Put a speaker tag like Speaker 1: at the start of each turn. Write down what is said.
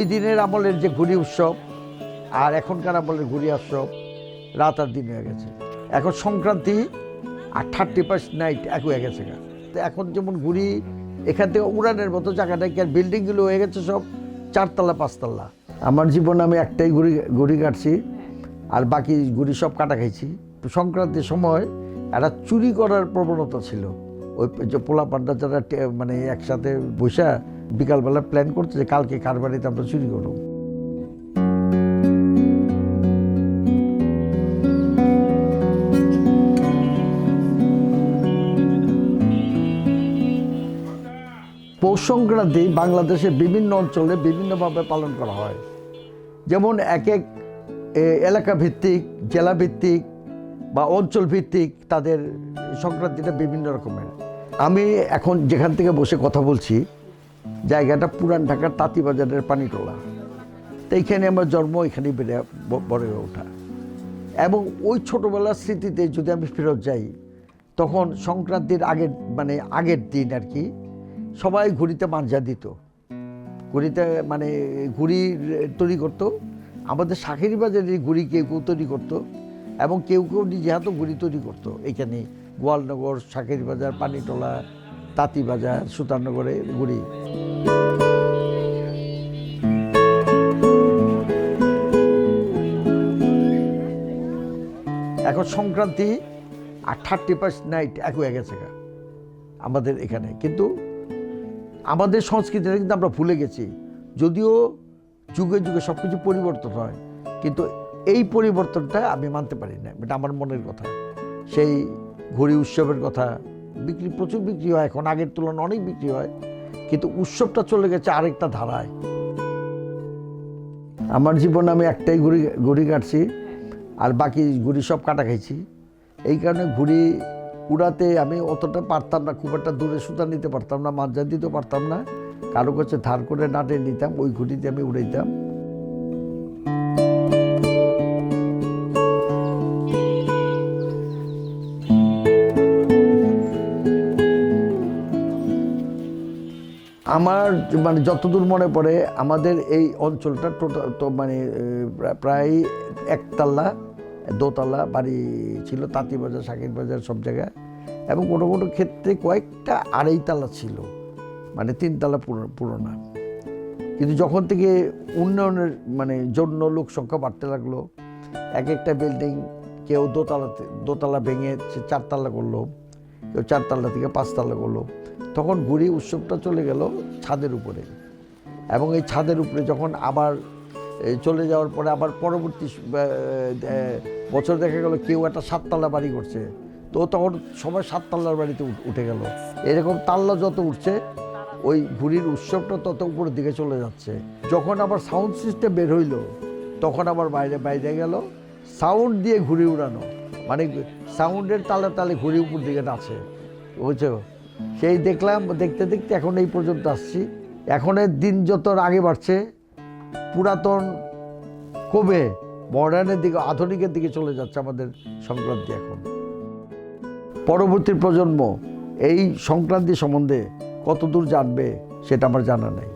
Speaker 1: দিনের আমলের যে ঘুড়ি উৎসব আর এখনকার আমলের ঘুড়ি উৎসব রাত আর দিন হয়ে গেছে। এখন সংক্রান্তি আর 31st নাইট এক হয়ে গেছে। এখন যেমন ঘুড়ি এখান থেকে উড়ানের মতো জায়গাটা কি আর বিল্ডিংগুলো হয়ে গেছে সব 4 তলা 5 তলা। আমার জীবনে আমি একটাই ঘুড়ি কাটছি, আর বাকি ঘুড়ি সব কাটা খাইছি। সংক্রান্তির সময় একটা চুরি করার প্রবণতা ছিল। ওই যে পোলাপানটা যারা মানে একসাথে বসে বিকালবেলা প্ল্যান করছে যে কালকে কার বাড়িতে আমরা চুরি করব। পৌষ সংক্রান্তি বাংলাদেশের বিভিন্ন অঞ্চলে বিভিন্নভাবে পালন করা হয়। যেমন এক এক এলাকা ভিত্তিক, জেলা ভিত্তিক বা অঞ্চল ভিত্তিক তাদের সংক্রান্তিটা বিভিন্ন রকমের। আমি এখন যেখান থেকে বসে কথা বলছি জায়গাটা পুরান ঢাকার তাঁতিবাজারের পানিটোলা। তো এইখানে আমার জন্ম, এখানেই বড় হয়ে ওঠা। এবং ওই ছোটোবেলার স্মৃতিতে যদি আমি ফেরত যাই, তখন সংক্রান্তির আগের দিন আর কি সবাই ঘুড়িতে মাঞ্জা দিত। ঘুড়িতে ঘুড়ি তৈরি করতো। আমাদের শাঁখেরি বাজারের ঘুড়ি কেউ কেউ তৈরি করতো এবং কেউ কেউ নিজে হাতেও ঘুড়ি তৈরি করতো। এইখানে গোয়ালনগর, শাঁখেরি বাজার, পানিটোলা, তাঁতিবাজার, সুতারনগরে ঘুড়ি। এখন সংক্রান্তি আর 31st নাইট এক হয়ে গেছে আমাদের এখানে। কিন্তু আমাদের সংস্কৃতিটা কিন্তু আমরা ভুলে গেছি। যদিও যুগে যুগে সব কিছু পরিবর্তন হয়, কিন্তু এই পরিবর্তনটা আমি মানতে পারি না। এটা আমার মনের কথা। সেই ঘুড়ি উৎসবের কথা প্রচুর বিক্রি হয়, এখন আগের তুলনায় অনেক বিক্রি হয়, কিন্তু উৎসবটা চলে গেছে আরেকটা ধারায়। আমার জীবনে আমি একটাই ঘুড়ি কাটছি, আর বাকি ঘুড়ি সব কাটা খাইছি। এই কারণে ঘুড়ি উড়াতে আমি অতটা পারতাম না, খুব একটা দূরে সুতা নিতে পারতাম না, মাঞ্জা দিতে পারতাম না। কারো কাছে ধার করে নাটে নিতাম, ওই ঘুড়িতে আমি উড়াইতাম। আমার যতদূর মনে পড়ে আমাদের এই অঞ্চলটা প্রায় একতলা দোতলা বাড়ি ছিল। তাঁতিবাজার, শাঁখেরি বাজার সব জায়গায়, এবং কোনো কোনো ক্ষেত্রে কয়েকটা আড়াইতলা ছিল, 3 তলা পুরোনা। কিন্তু যখন থেকে উন্নয়নের জন্য লোক সংখ্যা বাড়তে লাগলো, এক একটা বিল্ডিং কেউ দোতলা ভেঙে 4 তলা করলো, কেউ 4 তলা থেকে 5 তলা করলো, তখন ঘুড়ি উৎসবটা চলে গেল ছাদের উপরে। এবং এই ছাদের উপরে যখন আবার চলে যাওয়ার পরে আবার পরবর্তী বছর দেখা গেল কেউ একটা 7 তলা বাড়ি করছে, তো তখন সবাই 7 তলার বাড়িতে উঠে গেল। এরকম তাল্লা যত উঠছে ওই ঘুড়ির উৎসবটা তত উপরের দিকে চলে যাচ্ছে। যখন আবার সাউন্ড সিস্টেম বের হইল, তখন আবার বাইরে গেল সাউন্ড দিয়ে ঘুড়ি উড়ানো, সাউন্ডের তালে তালে ঘুড়ি উপর দিকে নাচে, বুঝছো? সেই দেখলাম, দেখতে দেখতে এখন এই পর্যন্ত আসছি। এখনের দিন যত আগে বাড়ছে, পুরাতন কমে মডার্নের দিকে, আধুনিকের দিকে চলে যাচ্ছে আমাদের সংক্রান্তি। এখন পরবর্তী প্রজন্ম এই সংক্রান্তি সম্বন্ধে কতদূর জানবে সেটা আমার জানা নেই।